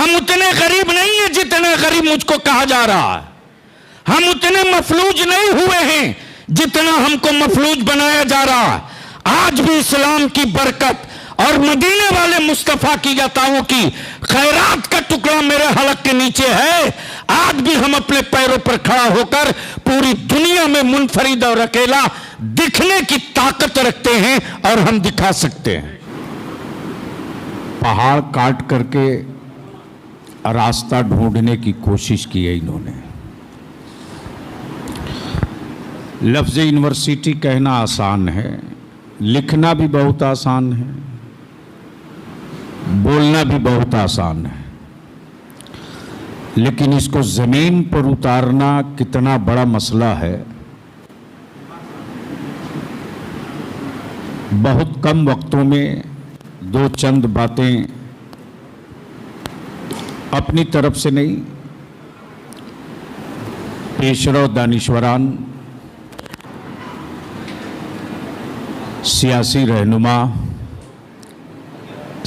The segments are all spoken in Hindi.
हम उतने गरीब नहीं है जितना गरीब मुझको कहा जा रहा है। हम उतने मफलूज नहीं हुए हैं जितना हमको मफलूज बनाया जा रहा है। आज भी इस्लाम की बरकत और मदीने वाले मुस्तफा की अताओं की खैरात का टुकड़ा मेरे हलक के नीचे है। आज भी हम अपने पैरों पर खड़ा होकर पूरी दुनिया में मुनफरिद और अकेला दिखने की ताकत रखते हैं और हम दिखा सकते हैं। पहाड़ काट करके रास्ता ढूंढने की कोशिश की है इन्होंने। लफ्ज़ यूनिवर्सिटी कहना आसान है, लिखना भी बहुत आसान है, बोलना भी बहुत आसान है, लेकिन इसको ज़मीन पर उतारना कितना बड़ा मसला है। बहुत कम वक्तों में दो चंद बातें अपनी तरफ से नहीं, पेशरो दानिश्वरान, सियासी रहनुमा,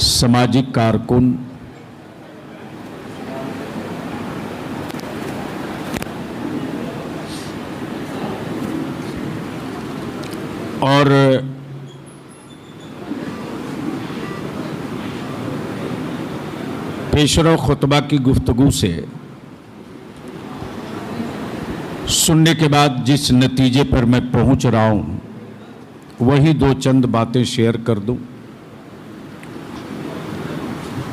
सामाजिक कारकुन, और पेशरो खुतबा की गुफ्तगू से सुनने के बाद जिस नतीजे पर मैं पहुंच रहा हूं वही दो चंद बातें शेयर कर दूं।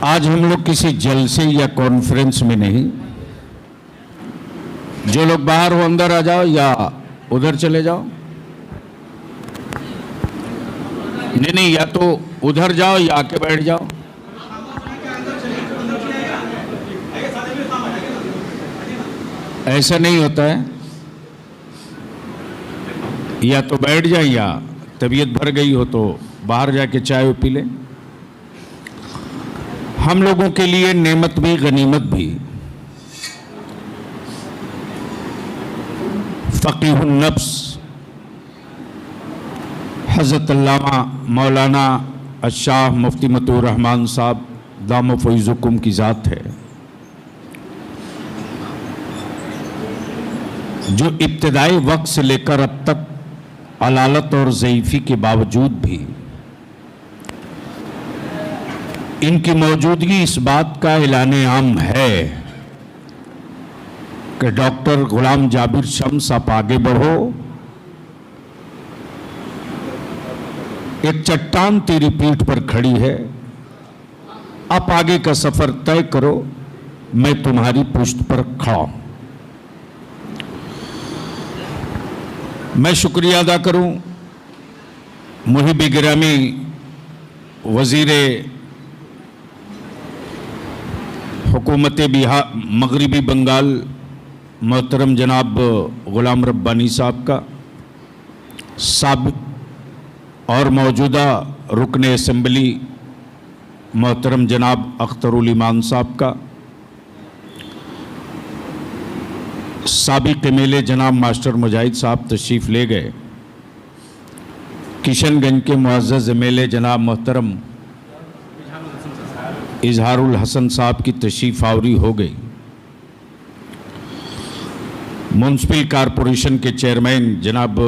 आज हम लोग किसी जलसे या कॉन्फ्रेंस में नहीं, जो लोग बाहर हो अंदर आ जाओ या उधर चले जाओ। नहीं, या तो उधर जाओ या आके बैठ जाओ। ऐसा नहीं होता है, या तो बैठ जाए या तबीयत भर गई हो तो बाहर जाके चाय पी लें। हम लोगों के लिए नेमत भी गनीमत भी फ़क़ीहुन नफ्स हज़रत अल्लामा मौलाना अशाह मुफ्ती मतूर रहमान साहब दाम फ़ैज़ुकुम की ज़ात है, जो इब्तिदाई वक्त से लेकर अब तक अलालत और ज़ईफ़ी के बावजूद भी इनकी मौजूदगी इस बात का ऐलान आम है कि डॉक्टर गुलाम जाबिर शम्स आप आगे बढ़ो, एक चट्टान तेरी पीठ पर खड़ी है, आप आगे का सफर तय करो, मैं तुम्हारी पुश्त पर खड़ा हूं। मैं शुक्रिया अदा करूं मुहिब गिरामी वज़ीर हुकूमत बिहार मगरिबी बंगाल मोहतरम जनाब गुलाम रब्बानी साहब का, साबिक़ और मौजूदा रुकन असम्बली मोहतरम जनाब अख्तरुल ईमान साहब का, साबिक़ एमएलए जनाब मास्टर मुजाहिद साहब तशरीफ़ ले गए, किशनगंज के मुअज़्ज़ज़ एमएलए जनाब मोहतरम इजहारुल हसन साहब की तशरीफ़ आवरी हो गई, म्युनिसिपल कॉरपोरेशन के चेयरमैन जनाब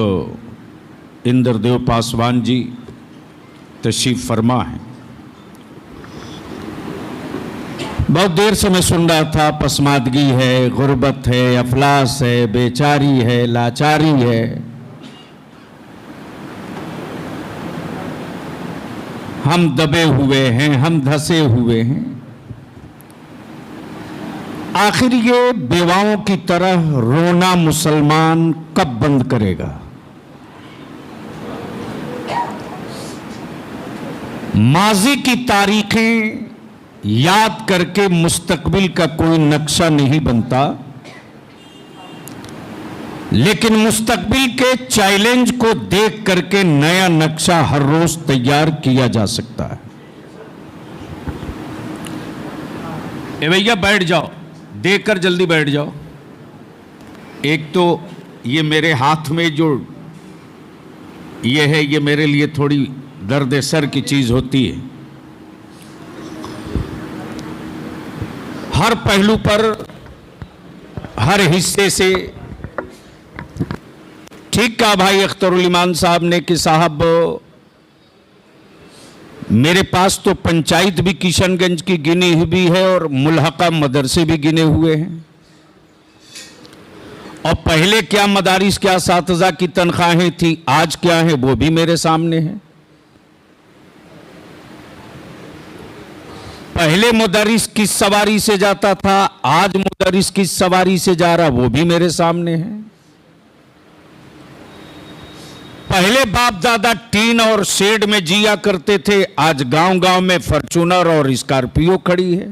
इंद्रदेव पासवान जी तशरीफ़ फरमा हैं। बहुत देर से मैं सुन रहा था, पसमादगी है, गुर्बत है, अफलास है, बेचारी है, लाचारी है। हम दबे हुए हैं, हम धंसे हुए हैं। आखिर ये बेवाओं की तरह रोना मुसलमान कब बंद करेगा? माजी की तारीखें याद करके मुस्तकबिल का कोई नक्शा नहीं बनता, लेकिन मुस्तकबिल के चैलेंज को देख करके नया नक्शा हर रोज तैयार किया जा सकता है। ए भैया बैठ जाओ, देखकर जल्दी बैठ जाओ। एक तो ये मेरे हाथ में जो ये है, ये मेरे लिए थोड़ी दर्द सर की चीज होती है। हर पहलू पर, हर हिस्से से ठीक कहा भाई अख्तरुल ईमान साहब ने कि साहब मेरे पास तो पंचायत भी किशनगंज की गिनी हुई है और मुल्हका मदरसे भी गिने हुए हैं, और पहले क्या मदारिस, क्या सातज़ा की तनख्वाहें थी, आज क्या है वो भी मेरे सामने है। पहले मुदरिस किस सवारी से जाता था, आज मुदरिस किस सवारी से जा रहा, वो भी मेरे सामने है। पहले बाप दादा टीन और शेड में जिया करते थे, आज गांव गांव में फॉर्च्यूनर और स्कॉर्पियो खड़ी है।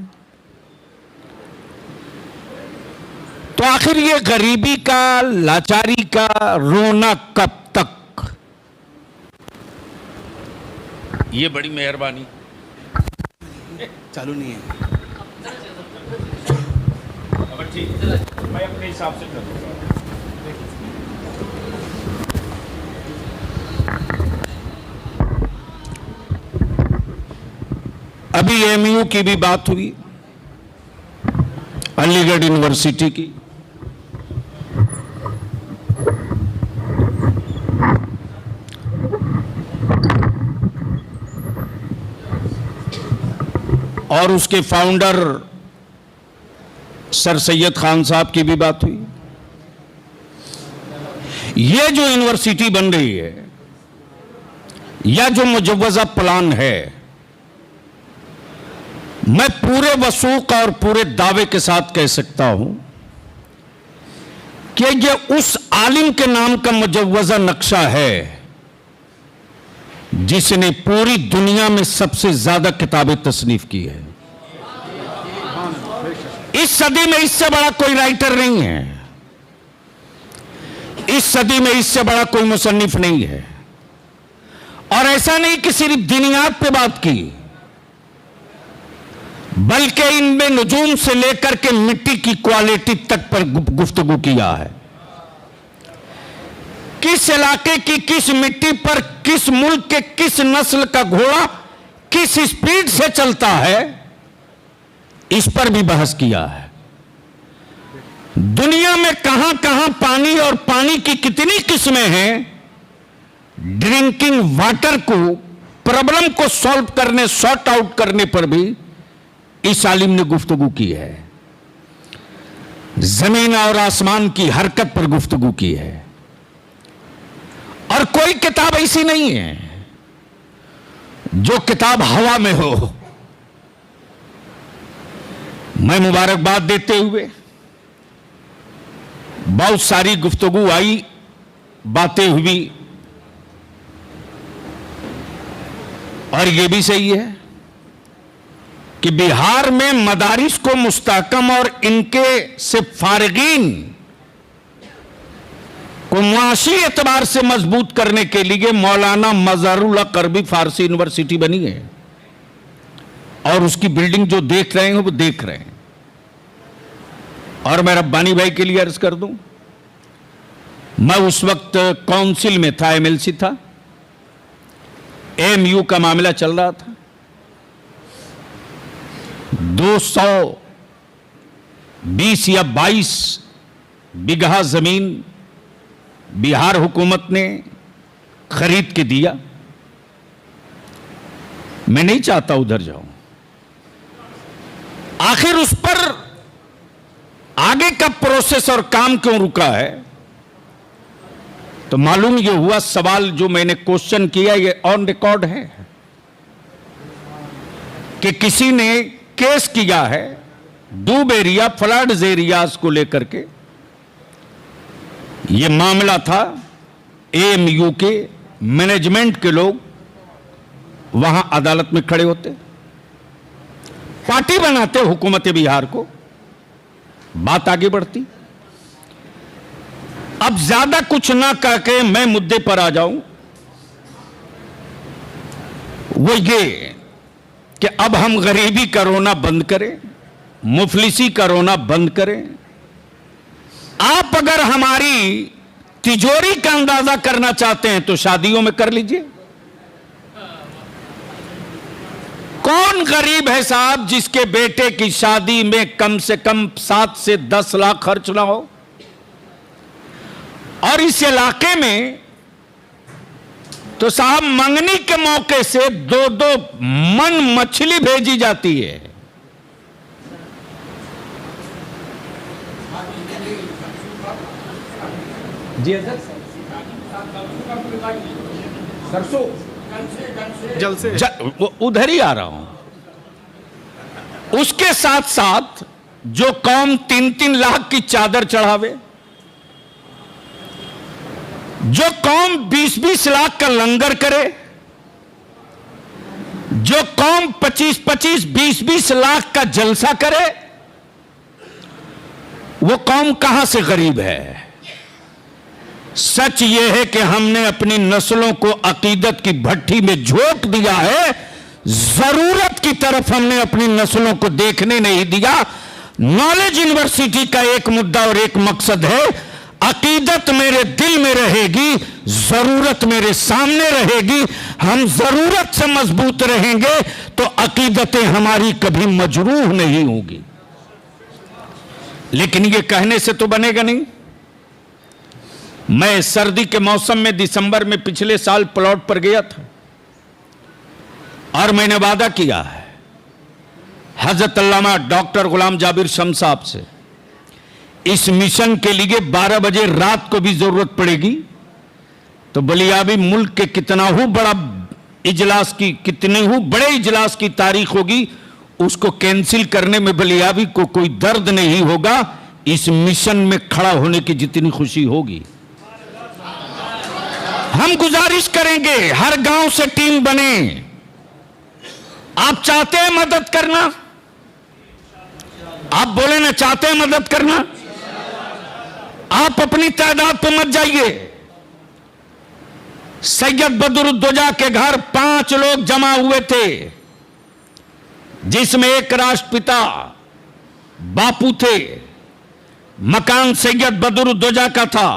तो आखिर ये गरीबी का, लाचारी का रोना कब तक? ये बड़ी मेहरबानी। चालू नहीं है। मैं अपने हिसाब से करूंगा। अभी एमयू की भी बात हुई, अलीगढ़ यूनिवर्सिटी की। और उसके फाउंडर सर सैयद खान साहब की भी बात हुई। ये जो यूनिवर्सिटी बन रही है या जो मुजव्वजा प्लान है, मैं पूरे वसूख और पूरे दावे के साथ कह सकता हूं कि ये उस आलिम के नाम का मुजव्वजा नक्शा है जिसने पूरी दुनिया में सबसे ज्यादा किताबें तसनीफ की है। इस सदी में इससे बड़ा कोई राइटर नहीं है, इस सदी में इससे बड़ा कोई मुसन्निफ नहीं है। और ऐसा नहीं कि सिर्फ दिनियात पे बात की, बल्कि इनमें नुजूम से लेकर के मिट्टी की क्वालिटी तक पर गुफ्तगू किया है। किस इलाके की किस मिट्टी पर, किस मुल्क के किस नस्ल का घोड़ा किस स्पीड से चलता है, इस पर भी बहस किया है। दुनिया में कहां कहां पानी और पानी की कितनी किस्में हैं, ड्रिंकिंग वाटर को, प्रॉब्लम को सॉल्व करने, सॉर्ट आउट करने पर भी इस आलिम ने गुफ्तगू की है। जमीन और आसमान की हरकत पर गुफ्तगू की है। और कोई किताब ऐसी नहीं है जो किताब हवा में हो। मैं मुबारकबाद देते हुए, बहुत सारी गुफ्तगू आई, बातें हुई, और यह भी सही है कि बिहार में मदारिस को मुस्तहकम और इनके से फारिगीन को मुआशी एतबार से मजबूत करने के लिए मौलाना मज़ारुल हक अरबी फारसी यूनिवर्सिटी बनी है, और उसकी बिल्डिंग जो देख रहे हैं वो देख रहे हैं। और मैं रब्बानी भाई के लिए अर्ज कर दूं, मैं उस वक्त काउंसिल में था, एमएलसी था, एमयू का मामला चल रहा था। 220 या 22 बिगहा जमीन बिहार हुकूमत ने खरीद के दिया। मैं नहीं चाहता उधर जाऊं। आखिर उस पर आगे का प्रोसेस और काम क्यों रुका है? तो मालूम ये हुआ, सवाल जो मैंने क्वेश्चन किया ये ऑन रिकॉर्ड है कि किसी ने केस किया है डूब एरिया, फ्लड एरियाज को लेकर के। ये मामला था एएमयू के मैनेजमेंट के लोग वहां अदालत में खड़े होते, पार्टी बनाते हुकूमत बिहार को, बात आगे बढ़ती। अब ज्यादा कुछ ना कह के मैं मुद्दे पर आ जाऊं, वो ये कि अब हम गरीबी का रोना बंद करें, मुफलिसी का रोना बंद करें। आप अगर हमारी तिजोरी का अंदाजा करना चाहते हैं तो शादियों में कर लीजिए। कौन गरीब है साहब जिसके बेटे की शादी में कम से कम 7 से 10 लाख खर्च ना हो? और इस इलाके में तो साहब मंगनी के मौके से 2-2 मन मछली भेजी जाती है। जी सरसों जल से उधर ही आ रहा हूं। उसके साथ साथ जो कौम 3-3 लाख की चादर चढ़ावे, जो कौम 20-20 लाख का लंगर करे, जो कौम 25-25, 20-20 लाख का जलसा करे, वो कौम कहां से गरीब है? सच यह है कि हमने अपनी नस्लों को अकीदत की भट्टी में झोंक दिया है। जरूरत की तरफ हमने अपनी नस्लों को देखने नहीं दिया। नॉलेज यूनिवर्सिटी का एक मुद्दा और एक मकसद है, अकीदत मेरे दिल में रहेगी, जरूरत मेरे सामने रहेगी। हम जरूरत से मजबूत रहेंगे तो अकीदतें हमारी कभी मजरूह नहीं होगी। लेकिन यह कहने से तो बनेगा नहीं। मैं सर्दी के मौसम में दिसंबर में पिछले साल प्लॉट पर गया था और मैंने वादा किया है हजरत अल्लामा डॉक्टर गुलाम जाबिर शम्स साहब से, इस मिशन के लिए 12 बजे रात को भी जरूरत पड़ेगी तो बलियाबी मुल्क के कितना ही बड़ा इजलास की, कितने ही बड़े इजलास की तारीख होगी, उसको कैंसिल करने में बलियाबी को कोई दर्द नहीं होगा। इस मिशन में खड़ा होने की जितनी खुशी होगी। हम गुजारिश करेंगे हर गांव से टीम बने। आप चाहते हैं मदद करना? आप बोले ना, चाहते हैं मदद करना? आप अपनी तादाद पर मत जाइए। सैयद बदरुद्दोजा के घर 5 लोग जमा हुए थे, जिसमें एक राष्ट्रपिता बापू थे, मकान सैयद बदरुद्दोजा का था,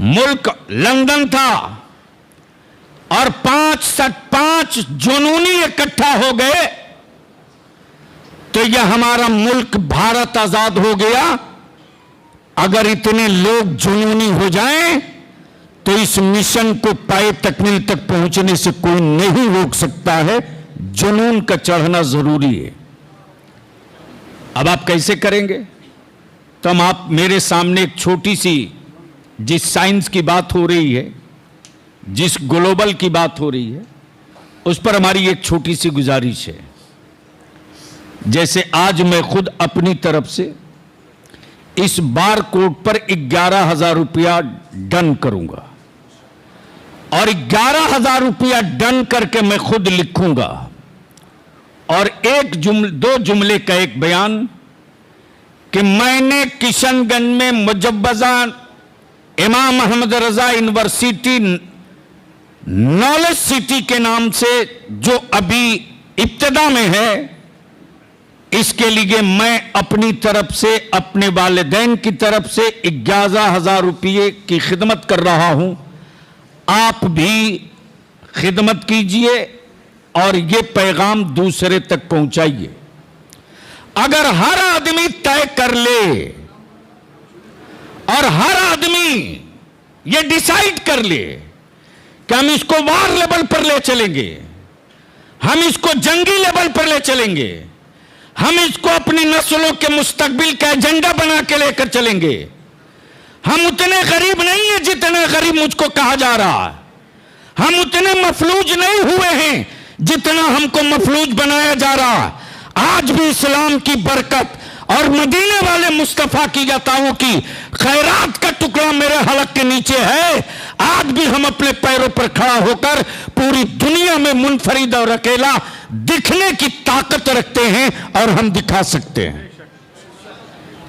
मुल्क लंदन था, और 5 जुनूनी इकट्ठा हो गए तो यह हमारा मुल्क भारत आजाद हो गया। अगर इतने लोग जुनूनी हो जाएं तो इस मिशन को पाए तकमील तक पहुंचने से कोई नहीं रोक सकता है। जुनून का चढ़ना जरूरी है। अब आप कैसे करेंगे? तो हम आप मेरे सामने एक छोटी सी, जिस साइंस की बात हो रही है, जिस ग्लोबल की बात हो रही है, उस पर हमारी एक छोटी सी गुजारिश है। जैसे आज मैं खुद अपनी तरफ से इस बार कोड पर 11,000 रुपया डन करूंगा और 11,000 रुपया डन करके मैं खुद लिखूंगा और 2 जुमले का एक बयान कि मैंने किशनगंज में मुजव्वजा इमाम अहमद रजा यूनिवर्सिटी नॉलेज सिटी के नाम से जो अभी इब्तिदा में है, इसके लिए मैं अपनी तरफ से, अपने वालिदैन की तरफ से 11,000 रुपये की खिदमत कर रहा हूं। आप भी खिदमत कीजिए और ये पैगाम दूसरे तक पहुंचाइए। अगर हर आदमी तय कर ले और हर आदमी ये डिसाइड कर ले कि हम इसको वार लेवल पर ले चलेंगे, हम इसको जंगी लेवल पर ले चलेंगे, हम इसको अपनी नस्लों के मुस्तकबिल का एजेंडा बना के लेकर चलेंगे। हम उतने गरीब नहीं है जितने गरीब मुझको कहा जा रहा है। हम उतने मफलूज नहीं हुए हैं जितना हमको मफलूज बनाया जा रहा है। आज भी इस्लाम की बरकत और मदीने वाले मुस्तफा की अताओं की खैरात का टुकड़ा मेरे हलक के नीचे है। आज भी हम अपने पैरों पर खड़ा होकर पूरी दुनिया में मुनफरिद और अकेला दिखने की ताकत रखते हैं और हम दिखा सकते हैं।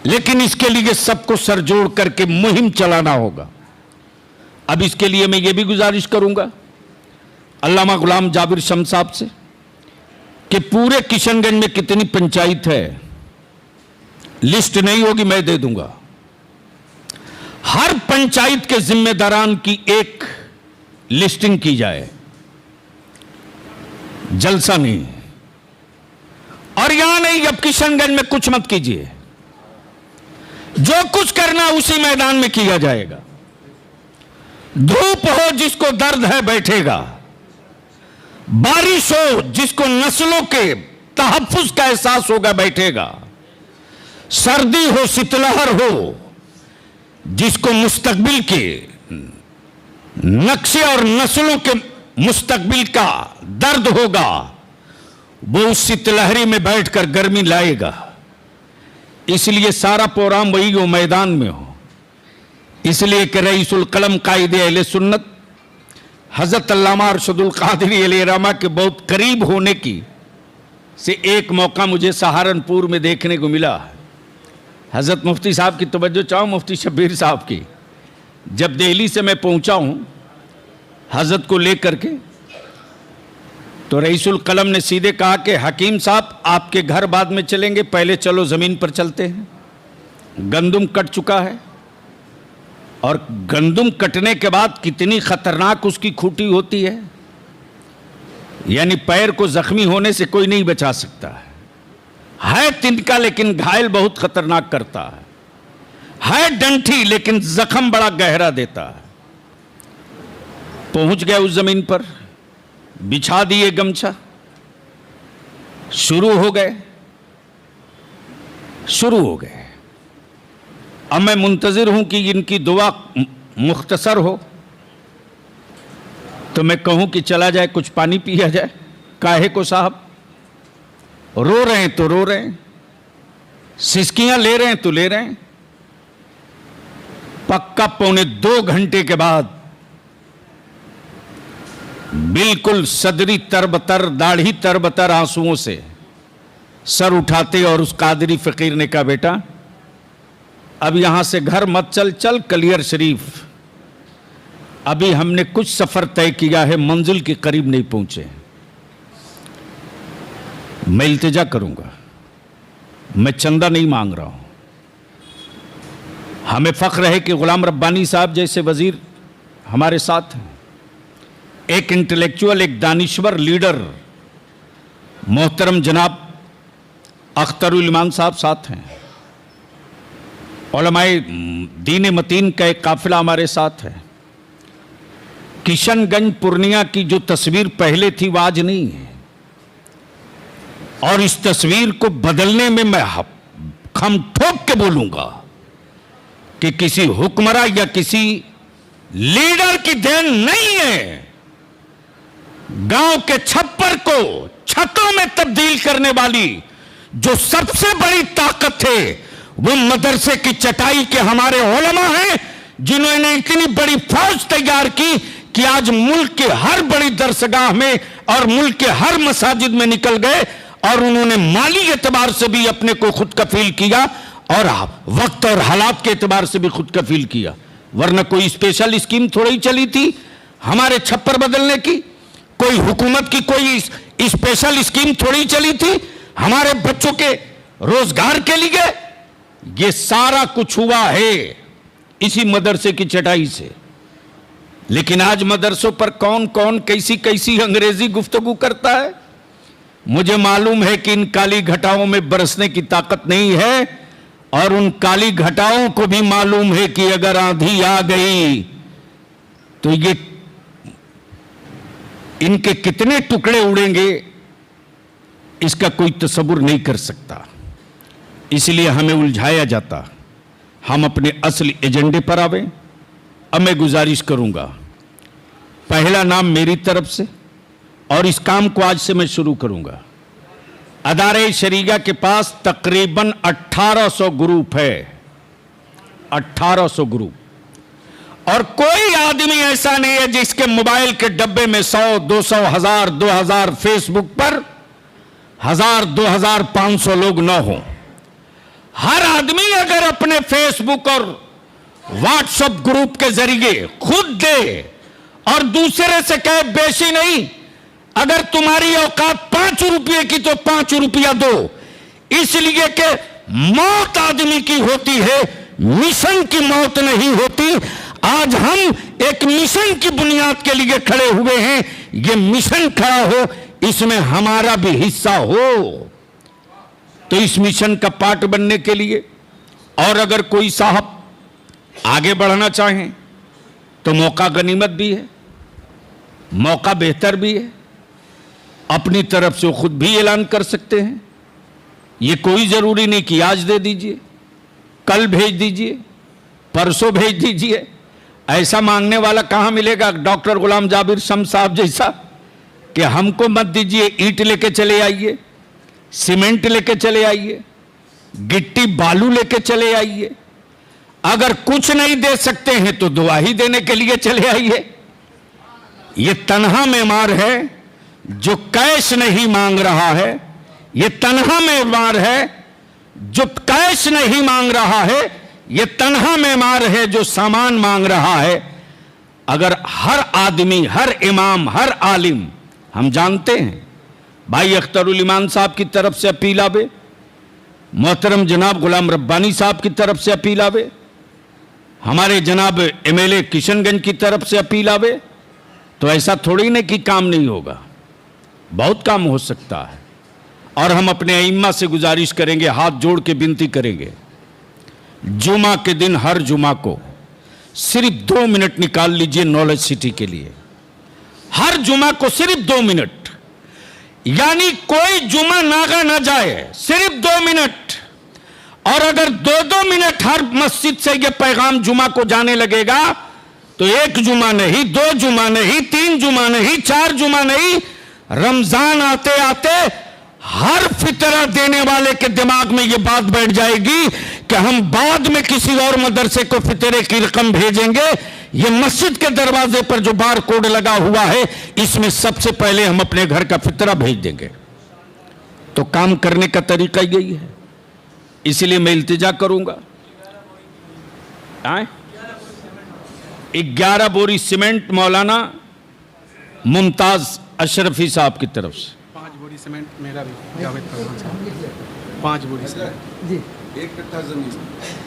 लेकिन इसके लिए सबको सरजोड़ करके मुहिम चलाना होगा। अब इसके लिए मैं ये भी गुजारिश करूंगा अल्लामा गुलाम जाबिर शम्स साहब से कि पूरे किशनगंज में कितनी पंचायत है, लिस्ट नहीं होगी, मैं दे दूंगा। हर पंचायत के जिम्मेदारान की एक लिस्टिंग की जाए। जलसा नहीं। और यहां नहीं, अब किशनगंज में कुछ मत कीजिए, जो कुछ करना उसी मैदान में किया जाएगा। धूप हो जिसको दर्द है बैठेगा, बारिश हो जिसको नस्लों के तहफ्फुज का एहसास होगा बैठेगा, सर्दी हो शीतलहर हो जिसको मुस्तकबिल के नक्शे और नस्लों के मुस्तकबिल का दर्द होगा, वो उस शीतलहरी में बैठकर गर्मी लाएगा। इसलिए सारा प्रोग्राम वही हो, मैदान में हो। इसलिए कि रईसुल कलम कायदे अहले सुन्नत हजरत अल्लामा अरशदुल कादरी अलैहिर्रहमा के बहुत करीब होने की से एक मौका मुझे सहारनपुर में देखने को मिला। हजरत मुफ्ती साहब की तवज्जो चाहो, मुफ्ती शब्बीर साहब की। जब दिल्ली से मैं पहुंचा हूं हजरत को लेकर के, तो रईसुल कलम ने सीधे कहा कि हकीम साहब आपके घर बाद में चलेंगे, पहले चलो ज़मीन पर चलते हैं। गंदुम कट चुका है और गंदुम कटने के बाद कितनी खतरनाक उसकी खूंटी होती है, यानी पैर को जख्मी होने से कोई नहीं बचा सकता है तिनका लेकिन घायल बहुत खतरनाक करता है डंठी लेकिन जख्म बड़ा गहरा देता है। पहुंच गए उस जमीन पर, बिछा दिए गमछा, शुरू हो गए। अब मैं मुंतजिर हूं कि इनकी दुआ मुख्तसर हो, तो मैं कहूं कि चला जाए कुछ पानी पिया जाए। काहे को साहब, रो रहे हैं तो रो रहे हैं, सिसकियां ले रहे हैं तो ले रहे हैं। पक्का 2.25 घंटे के बाद बिल्कुल सदरी तरबतर, दाढ़ी तरबतर आंसुओं से सर उठाते और उस कादरी फकीर ने कहा, बेटा अब यहां से घर मत चल, चल कलियर शरीफ। अभी हमने कुछ सफर तय किया है, मंजिल के करीब नहीं पहुंचे। मैं इल्तिजा करूंगा, मैं चंदा नहीं मांग रहा हूं। हमें फख्र है कि गुलाम रब्बानी साहब जैसे वजीर हमारे साथ हैं, एक इंटेलेक्चुअल, एक दानिश्वर लीडर मोहतरम जनाब अख्तरुल ईमान साहब साथ हैं, उलमाए दीन मतीन का एक काफिला हमारे साथ है। किशनगंज पूर्णिया की जो तस्वीर पहले थी वो आज नहीं है, और इस तस्वीर को बदलने में मैं खम ठोक के बोलूंगा कि किसी हुक्मरां या किसी लीडर की देन नहीं है। गांव के छप्पर को छतों में तब्दील करने वाली जो सबसे बड़ी ताकत है वो मदरसे की चटाई के हमारे उलमा हैं, जिन्होंने इतनी बड़ी फौज तैयार की कि आज मुल्क के हर बड़ी दरसगाह में और मुल्क के हर मसाजिद में निकल गए और उन्होंने माली एतबार से भी अपने को खुद कफील किया और वक्त और हालात के एतबार से भी खुद कफील किया। वरना कोई स्पेशल स्कीम थोड़ी ही चली थी हमारे छप्पर बदलने की, कोई हुकूमत की कोई स्पेशल स्कीम थोड़ी चली थी हमारे बच्चों के रोजगार के लिए। ये सारा कुछ हुआ है इसी मदरसे की चटाई से। लेकिन आज मदरसों पर कौन कौन कैसी कैसी अंग्रेजी गुफ्तगू करता है। मुझे मालूम है कि इन काली घटाओं में बरसने की ताकत नहीं है, और उन काली घटाओं को भी मालूम है कि अगर आंधी आ गई तो ये इनके कितने टुकड़े उड़ेंगे इसका कोई तसव्वुर नहीं कर सकता। इसलिए हमें उलझाया जाता, हम अपने असली एजेंडे पर आवे। अब मैं गुजारिश करूंगा, पहला नाम मेरी तरफ से, और इस काम को आज से मैं शुरू करूंगा। अदारे शरीया के पास तकरीबन 1800 ग्रुप है, 1800 ग्रुप, और कोई आदमी ऐसा नहीं है जिसके मोबाइल के डब्बे में 100, 200, 1000, 2000 फेसबुक पर 1000, 2000, 500 लोग न हो। हर आदमी अगर अपने फेसबुक और व्हाट्सएप ग्रुप के जरिए खुद दे और दूसरे से कहे बेशी नहीं, अगर तुम्हारी औकात 5 रुपये की तो 5 रुपया दो, इसलिए कि मौत आदमी की होती है, मिशन की मौत नहीं होती। आज हम एक मिशन की बुनियाद के लिए खड़े हुए हैं, ये मिशन खड़ा हो इसमें हमारा भी हिस्सा हो। तो इस मिशन का पार्ट बनने के लिए, और अगर कोई साहब आगे बढ़ना चाहें तो मौका गनीमत भी है, मौका बेहतर भी है। अपनी तरफ से खुद भी ऐलान कर सकते हैं। ये कोई जरूरी नहीं कि आज दे दीजिए, कल भेज दीजिए, परसों भेज दीजिए। ऐसा मांगने वाला कहां मिलेगा डॉक्टर गुलाम जाबिर शम्स साहब जैसा, कि हमको मत दीजिए, ईंट लेके चले आइए, सीमेंट लेके चले आइए, गिट्टी बालू लेके चले आइए। अगर कुछ नहीं दे सकते हैं तो दुआ ही देने के लिए चले आइए। ये तन्हा मेमार है जो कैश नहीं मांग रहा है, ये तन्हा मेमार है जो कैश नहीं मांग रहा है, ये तन्हा मेमार है जो सामान मांग रहा है। अगर हर आदमी, हर इमाम, हर आलिम, हम जानते हैं भाई अख्तरुल ईमान साहब की तरफ से अपील आवे, मोहतरम जनाब गुलाम रब्बानी साहब की तरफ से अपील आवे, हमारे जनाब एमएलए किशनगंज की तरफ से अपील आवे, तो ऐसा थोड़ी नहीं कि काम नहीं होगा, बहुत काम हो सकता है। और हम अपने अइम्मा से गुजारिश करेंगे, हाथ जोड़ के विनती करेंगे, जुमा के दिन हर जुमा को सिर्फ 2 मिनट निकाल लीजिए नॉलेज सिटी के लिए। हर जुमा को सिर्फ 2 मिनट, यानी कोई जुमा नागा ना जाए, सिर्फ 2 मिनट। और अगर 2-2 मिनट हर मस्जिद से यह पैगाम जुमा को जाने लगेगा तो 1 जुमा नहीं, 2 जुमा नहीं, 3 जुमा नहीं, 4 जुमा नहीं, रमजान आते आते हर फितरा देने वाले के दिमाग में यह बात बैठ जाएगी कि हम बाद में किसी और मदरसे को फितरे की रकम भेजेंगे। यह मस्जिद के दरवाजे पर जो बार कोड लगा हुआ है, इसमें सबसे पहले हम अपने घर का फितरा भेज देंगे। तो काम करने का तरीका यही है। इसलिए मैं इल्तिजा करूंगा, 11 बोरी सीमेंट मौलाना मुमताज अशरफी साहब की तरफ से। 5 बोरी सीमेंट मेरा भी, जावेद फरमान साहब। 5 बोरी सीमेंट जी। 1 कट्ठा जमीन।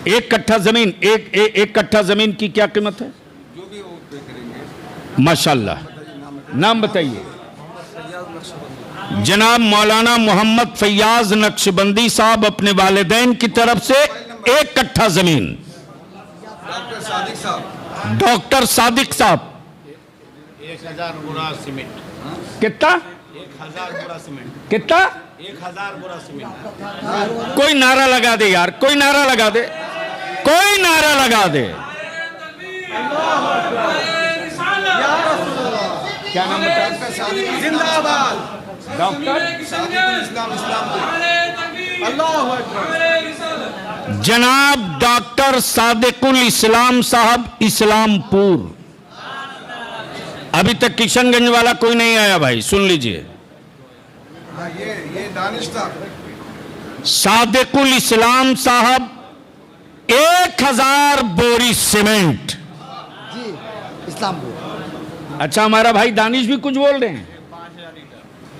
1 कट्ठा जमीन, एक कट्ठा जमीन की क्या कीमत है? जो भी वो पे करेंगे। माशाल्लाह, नाम बताइए। जनाब मौलाना मोहम्मद फैयाज नक्शबंदी साहब अपने वालिदैन की तरफ से 1 कट्ठा जमीन। डॉक्टर सादिक साहब। डॉक्टर सादिक साहब 1000 बोरा सीमेंट। कितना? 1000 बोरा सीमेंट। कितना? 1000 बोरा सीमेंट। कोई नारा लगा दे यार, कोई नारा लगा दे, कोई नारा लगा दे। क्या नाम बताया? जिंदाबाद डॉक्टर इस्लाम अल्लाहू अकबर। जनाब डॉक्टर सादिकुल इस्लाम साहब इस्लामपुर। अभी तक किशनगंज वाला कोई नहीं आया भाई, सुन लीजिए। ये दानिश साहब। सादिकुल इस्लाम साहब 1000 बोरी सीमेंट। जी इस्लामपुर। अच्छा, हमारा भाई दानिश भी कुछ बोल रहे हैं।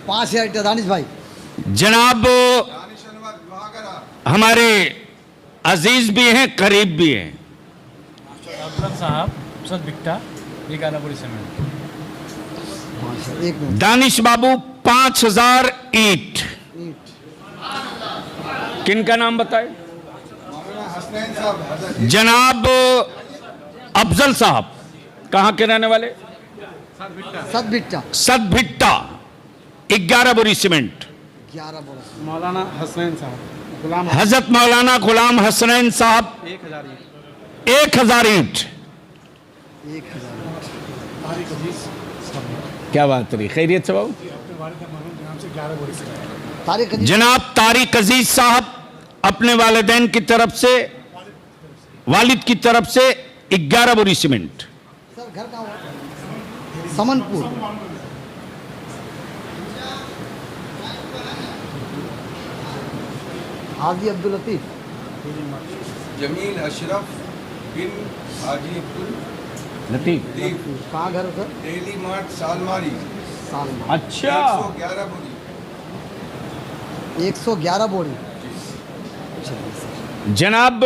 5000 लीटर दानिश भाई। जनाब हमारे अजीज भी हैं, करीब भी हैं। अफजल साहब सद बिकटा 11 बोरी सीमेंट। एक मिनट। दानिश बाबू 5000 ईंट। किन का नाम बताए? जनाब अफजल साहब कहां के रहने वाले? सदबिट्टा। सदभिट्टा 11 बोरी सीमेंट। 11 बोरा। मौलाना हसनैन साहब। गुलाम हजरत मौलाना गुलाम हसनैन साहब 1000 1000 ईंट। 1000। क्या बात रही, खैरियत से बाबू? तारिक अजीज। जनाब तारिक अजीज साहब अपने वालिदैन की तरफ से, वालिद की तरफ से 11 बोरी सीमेंट। सर घर कहाँ हुआ? समनपुर। हाजी अब्दुल लतीफ। जमील अशरफ बिन हाजी अब्दुल लतीफ। कहाँ घर है सर? Daily mart Salmari. साल में। अच्छा, 111 बोरी। 111 बोरी। जनाब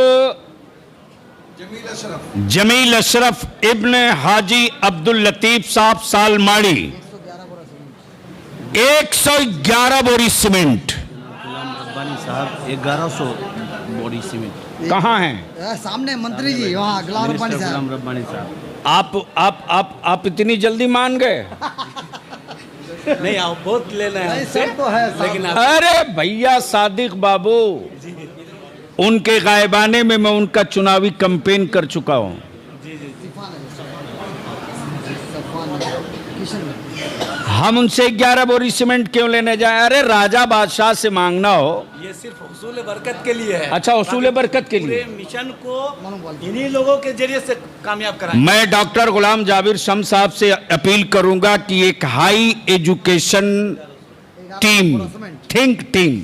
जमील अशरफ। जमील अशरफ इब्न हाजी अब्दुल लतीफ साहब सालमाड़ी 111 बोरा सीमेंट। 111 बोरी सीमेंट। गुलाम रब्बानी साहब 1100 बोरी सीमेंट। कहाँ हैं? सामने मंत्री जी वहाँ गुलाम रब्बानी मिनिस्टर साहब। गुलाम रब्बानी साहब। आप इतनी जल्दी मान गए? नहीं, आप बहुत लेना है नहीं, हमसे, सब तो है, सब। लेकिन आप अरे भैया सादिक बाबू, उनके गायबाने में मैं उनका चुनावी कैंपेन कर चुका हूं। हम उनसे 11 बोरी सीमेंट क्यों लेने जाए? अरे राजा बादशाह से मांगना हो। ये सिर्फ हुसूल बरकत के लिए है। अच्छा, हुसूल बरकत के लिए। पूरे मिशन को इन्हीं लोगों के जरिए से कामयाब कराएं। मैं डॉक्टर गुलाम जाबिर शम्स साहब से अपील करूंगा कि एक high education team, think team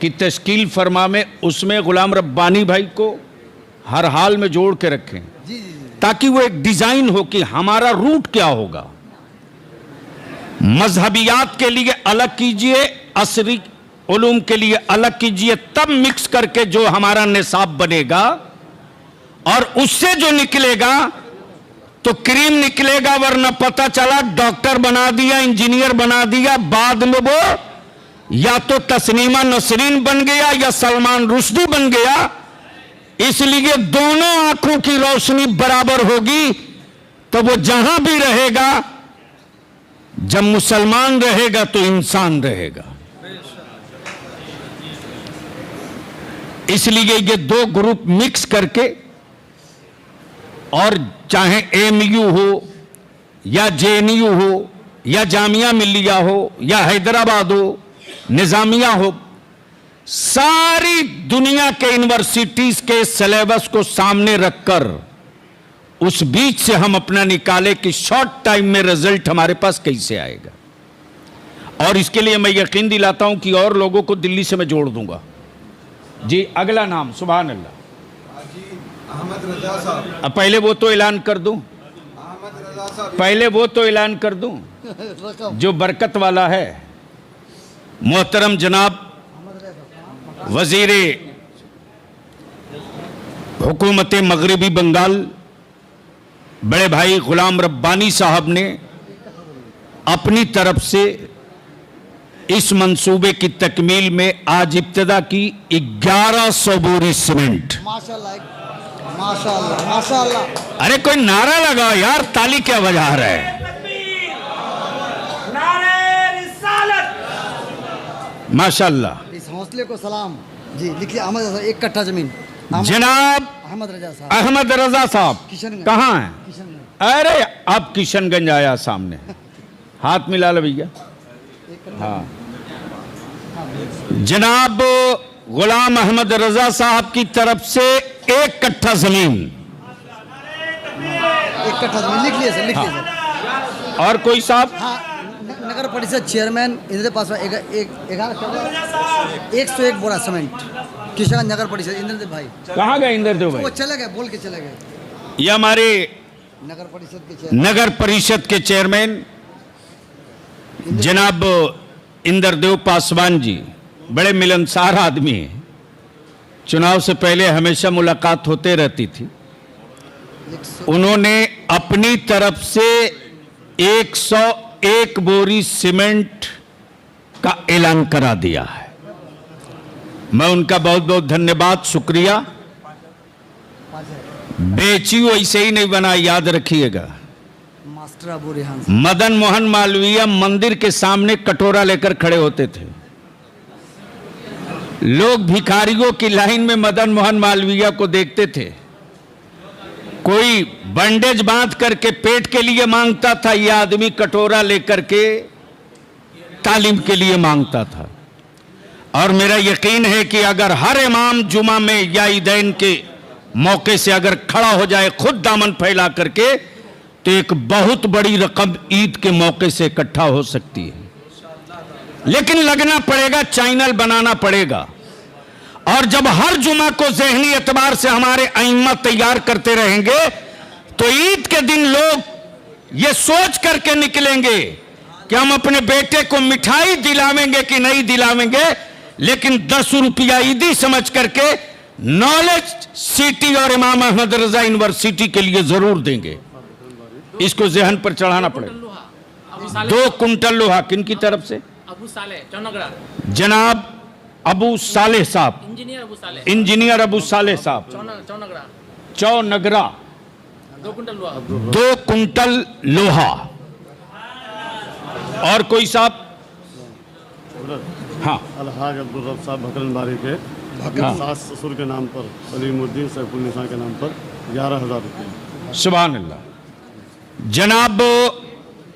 की तश्कील फरमा में, उसमें गुलाम रब्बानी भाई को हर हाल में जोड़ के रखें, ताकि वो एक डिजाइन हो कि हमारा रूट क्या होगा। मजहबियात के लिए अलग कीजिए, असरी उलूम के लिए अलग कीजिए, तब मिक्स करके जो हमारा निसाब बनेगा, और उससे जो निकलेगा तो क्रीम निकलेगा, वरना पता चला डॉक्टर बना दिया, इंजीनियर बना दिया, बाद में वो या तो तस्नीमा नसरीन बन गया या सलमान रुश्दी बन गया। इसलिए दोनों आंखों की रोशनी बराबर होगी तो वो जहां भी रहेगा, जब मुसलमान रहेगा तो इंसान रहेगा। इसलिए ये दो ग्रुप मिक्स करके, और चाहे एमयू हो या जेएनयू हो या जामिया मिल्लिया हो या हैदराबाद हो, निजामिया हो, सारी दुनिया के यूनिवर्सिटीज के सिलेबस को सामने रखकर उस बीच से हम अपना निकाले कि शॉर्ट टाइम में रिजल्ट हमारे पास कैसे आएगा। और इसके लिए मैं यकीन दिलाता हूं कि और लोगों को दिल्ली से मैं जोड़ दूंगा। जी, अगला नाम। सुभान अल्लाह। हाजी अहमद रजा साहब। अब पहले वो तो ऐलान कर दूं, अहमद रजा साहब। पहले वो तो ऐलान कर दूं जो बरकत वाला है। मोहतरम जनाब वजीरे हुकूमत मगरबी बंगाल बड़े भाई गुलाम रब्बानी साहब ने अपनी तरफ से इस मंसूबे की तकमील में आज इब्तिदा की 1100 बोरी सीमेंट। माशाल्लाह, माशाल्लाह, माशाल्लाह। अरे कोई नारा लगाओ यार, ताली क्या बजा रहा है? माशाल्लाह। इस हौसले को सलाम। जी लिखिए। अहमद रजा, 1 कट्ठा जमीन। जनाब अहमद रजा साहब। अहमद रजा साहब किशनगंज। कहाँ हैं? किशनगंज। अरे अब किशनगंज आया सामने, हाथ मिला लो भैया। हाँ, जनाब गुलाम अहमद रजा साहब की तरफ से 1 कट्ठा जमीन। 1 कट्ठा जमीन लिख लिए सर, लिख लिए सर। और कोई साहब? हाँ, नगर परिषद चेयरमैन इनके पास 101 बोरा सीमेंट। किशनगंज नगर परिषद इंद्रदेव भाई। कहाँ गए इंद्रदेव वो भाई? चले गए, बोल के चले गए। ये हमारे नगर परिषद के चेयरमैन, नगर परिषद के चेयरमैन जनाब इंद्रदेव पासवान जी, बड़े मिलनसार आदमी हैं। चुनाव से पहले हमेशा मुलाकात होते रहती थी। उन्होंने अपनी तरफ से 101 बोरी सीमेंट का ऐलान करा दिया है। मैं उनका बहुत बहुत धन्यवाद, शुक्रिया। बेची वैसे ही नहीं बना, याद रखिएगा। मास्टर अबू रेहान। मदन मोहन मालवीय मंदिर के सामने कटोरा लेकर खड़े होते थे। लोग भिखारियों की लाइन में मदन मोहन मालवीय को देखते थे। कोई बैंडेज बांध करके पेट के लिए मांगता था, यह आदमी कटोरा लेकर के तालीम के लिए मांगता था। और मेरा यकीन है कि अगर हर इमाम जुमा में या ईदैन के मौके से अगर खड़ा हो जाए खुद दामन फैला करके, तो एक बहुत बड़ी रकम ईद के मौके से इकट्ठा हो सकती है। लेकिन लगना पड़ेगा, चैनल बनाना पड़ेगा। और जब हर जुमा को ज़हनी एतबार से हमारे अइम्मा तैयार करते रहेंगे, तो ईद के दिन लोग ये सोच करके निकलेंगे कि हम अपने बेटे को मिठाई दिलावेंगे कि नहीं दिलावेंगे, लेकिन 10 रुपया ईदी समझ करके नॉलेज सिटी और इमाम अहमद रजा यूनिवर्सिटी के लिए जरूर देंगे। इसको जहन पर चढ़ाना पड़ेगा। 2 कुंटल लोहा किन की तरफ से? अबू साले चौनगड़ा, जनाब अबू सालेह साहब, इंजीनियर अबू साले, इंजीनियर अबू सालेह साहब, चौनगड़ा, चौनगरा, 2 कुंटल हुआ। 2 कुंटल लोहा। और कोई साहब? हाँ, अलहाज अब्दुल रब साहब भकरनबाड़ी के अपने सास ससुर के नाम पर सलीमुद्दीन सैफुलनिसा के नाम पर 11,000 रुपये। सुभान अल्लाह। जनाब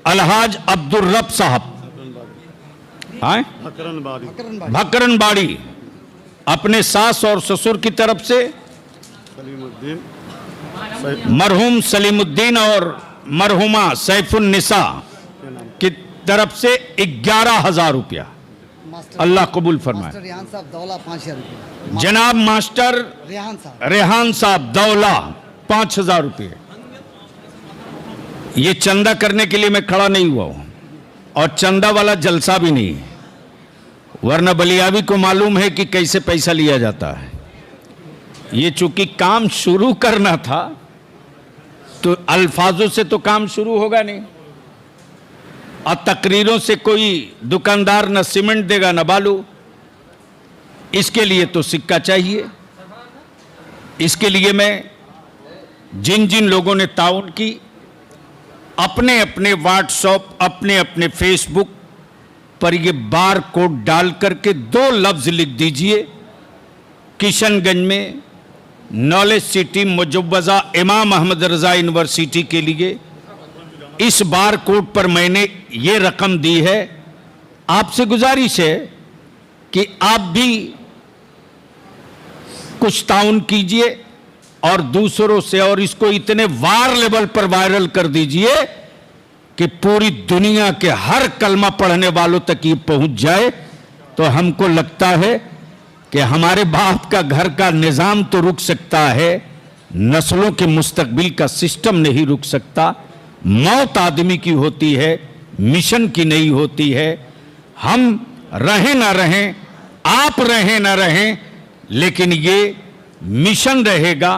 अलहाज अब्दुल रब साहब भकरनबाड़ी भकरनबाड़ी अपने सास और ससुर की तरफ से सलीमुद्दीन मरहूम सलीमुद्दीन और मरहुमा सैफुलनिसा की तरफ से 11,000 रुपया। अल्लाह कबूल फरमाए। मास्टर रेहान साहब दौला 5,000 रुपये। जनाब मास्टर रेहान साहब दौला 5,000 रुपये। ये चंदा करने के लिए मैं खड़ा नहीं हुआ हूं और चंदा वाला जलसा भी नहीं है, वरना बलियावी को मालूम है कि कैसे पैसा लिया जाता है। ये चूंकि काम शुरू करना था तो अल्फाजों से तो काम शुरू होगा नहीं, और तकरीरों से कोई दुकानदार न सीमेंट देगा न बालू। इसके लिए तो सिक्का चाहिए। इसके लिए मैं जिन जिन लोगों ने ताउन की, अपने अपने व्हाट्सएप, अपने अपने फेसबुक पर ये बार कोड डाल करके 2 लफ्ज लिख दीजिए। किशनगंज में नॉलेज सिटी मुजव्वजा इमाम अहमद रजा यूनिवर्सिटी के लिए इस बार कोड पर मैंने ये रकम दी है। आपसे गुजारिश है कि आप भी कुछ ताउन कीजिए और दूसरों से, और इसको इतने वार लेवल पर वायरल कर दीजिए कि पूरी दुनिया के हर कलमा पढ़ने वालों तक ये पहुंच जाए। तो हमको लगता है कि हमारे बाप का घर का निजाम तो रुक सकता है, नस्लों के मुस्तकबिल का सिस्टम नहीं रुक सकता। मौत आदमी की होती है, मिशन की नहीं होती है। हम रहें ना रहें, आप रहें ना रहें, लेकिन ये मिशन रहेगा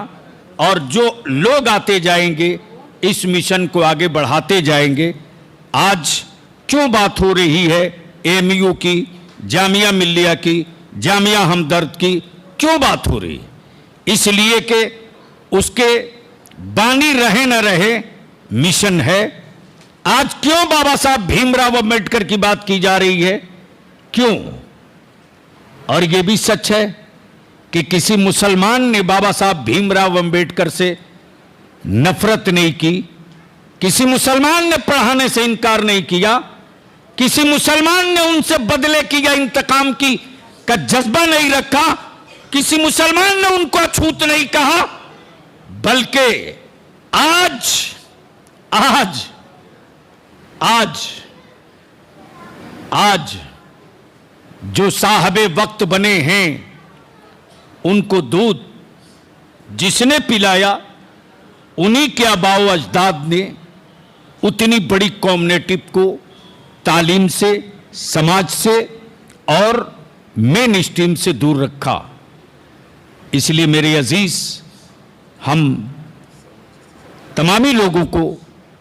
और जो लोग आते जाएंगे इस मिशन को आगे बढ़ाते जाएंगे। आज क्यों बात हो रही है एएमयू की, जामिया मिल्लिया की, जामिया हमदर्द की, क्यों बात हो रही है? इसलिए कि उसके बानी रहे न रहे मिशन है। आज क्यों बाबा साहब भीमराव अम्बेडकर की बात की जा रही है? क्यों? और यह भी सच है कि किसी मुसलमान ने बाबा साहब भीमराव अम्बेडकर से नफरत नहीं की, किसी मुसलमान ने पढ़ाने से इनकार नहीं किया, किसी मुसलमान ने उनसे बदले की या इंतकाम की का जज्बा नहीं रखा, किसी मुसलमान ने उनको अछूत नहीं कहा, बल्कि आज आज आज आज जो साहबे वक्त बने हैं उनको दूध जिसने पिलाया उन्हीं के आबाओ अजदाद ने उतनी बड़ी कम्युनिटी को तालीम से, समाज से और मेन स्ट्रीम से दूर रखा। इसलिए मेरे अजीज, हम तमामी लोगों को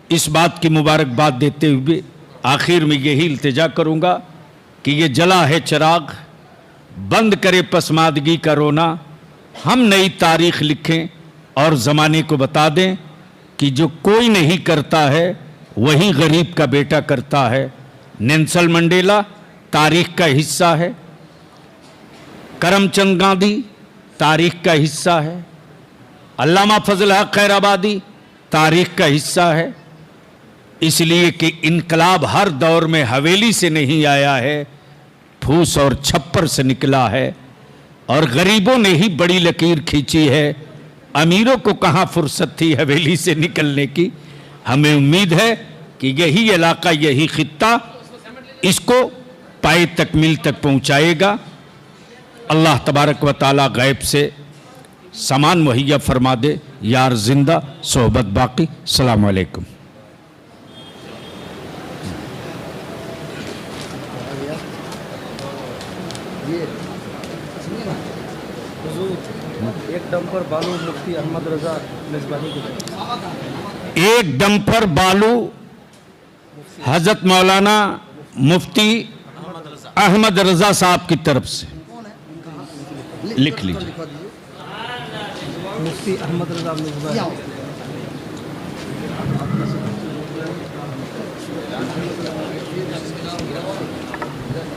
इस बात की मुबारकबाद देते हुए आखिर में यही इल्तिजा करूंगा कि ये जला है चिराग, बंद करे पसमादगी का रोना। हम नई तारीख लिखें और ज़माने को बता दें कि जो कोई नहीं करता है वही गरीब का बेटा करता है। नेल्सन मंडेला तारीख का हिस्सा है, करमचंद गांधी तारीख का हिस्सा है, अल्लामा फजल हक खैराबादी तारीख का हिस्सा है। इसलिए कि इनकलाब हर दौर में हवेली से नहीं आया है, फूस और छप्पर से निकला है, और गरीबों ने ही बड़ी लकीर खींची है। अमीरों को कहाँ फुर्सत थी हवेली से निकलने की। हमें उम्मीद है कि यही इलाका, यही खित्ता इसको पाए तकमील तक पहुँचाएगा। अल्लाह तबारक व ताला गैब से सामान मुहैया फरमा दे। यार जिंदा सोहबत बाकी। अस्सलाम वालेकुम। एक डंपर बालू मुफ्ती अहमद रजा मिसबाही की, एक डंपर बालू हजरत मौलाना मुफ्ती अहमद रजा साहब की तरफ से लिख लीजिए। लिखवा दीजिए। मुफ्ती अहमद रजा मिर्ज़ा।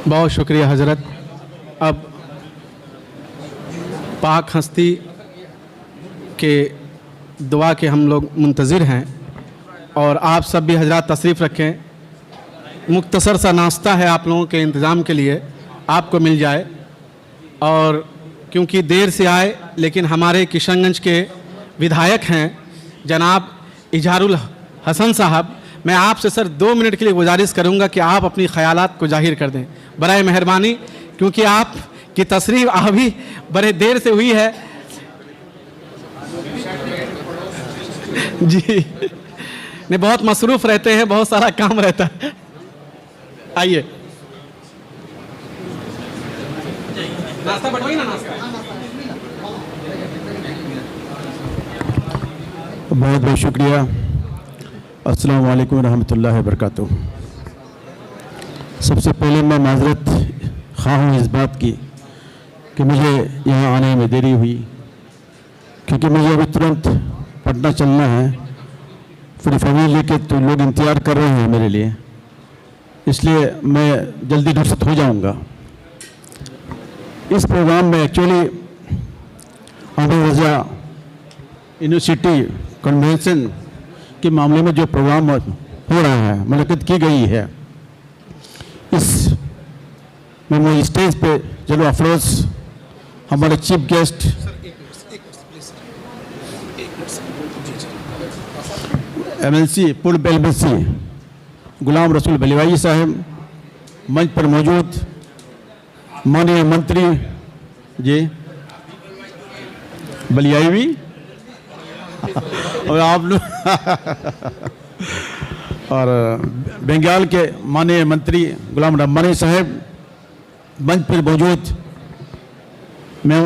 बहुत शुक्रिया हजरत। अब पाक हस्ती के दुआ के हम लोग मुंतज़िर हैं और आप सब भी हजरात तशरीफ़ रखें। मुख्तसर सा नाश्ता है आप लोगों के इंतज़ाम के लिए, आपको मिल जाए। और क्योंकि देर से आए लेकिन हमारे किशनगंज के विधायक हैं जनाब इजहारुल हसन साहब, मैं आपसे सर 2 मिनट के लिए गुजारिश करूंगा कि आप अपनी ख्यालात को जाहिर कर दें बराए मेहरबानी, क्योंकि आप की तशरीफ़ अभी बड़े देर से हुई है। जी नहीं, बहुत मसरूफ़ रहते हैं, बहुत सारा काम रहता है। आइए नाश्ता बढ़वाइए ना। नाश्ता बहुत बहुत शुक्रिया। अस्सलाम वालेकुम रहमतुल्लाहि व बरकातुहू। सबसे पहले मैं माजरत ख़्वाह हूँ इस बात की कि मुझे यहाँ आने में देरी हुई, क्योंकि मुझे अभी तुरंत पटना चलना है। पूरी फैमिली लेके तो लोग इंतज़ार कर रहे हैं मेरे लिए, इसलिए मैं जल्दी रुखसत हो जाऊँगा। इस प्रोग्राम में एक्चुअली अहमद रजा यूनिवर्सिटी कन्वेंशन के मामले में जो प्रोग्राम हो रहा है, मुनक़िद की गई है, इस में मैं स्टेज पे चलो अफरोज़ हमारे चीफ गेस्ट MLC पूर्व बेलबसी गुलाम रसूल बलिवाई साहब, मंच पर मौजूद माननीय मंत्री जी बलियावी और आप लोग और बंगाल के माननीय मंत्री गुलाम रब्बानी साहब मंच पर मौजूद, मैं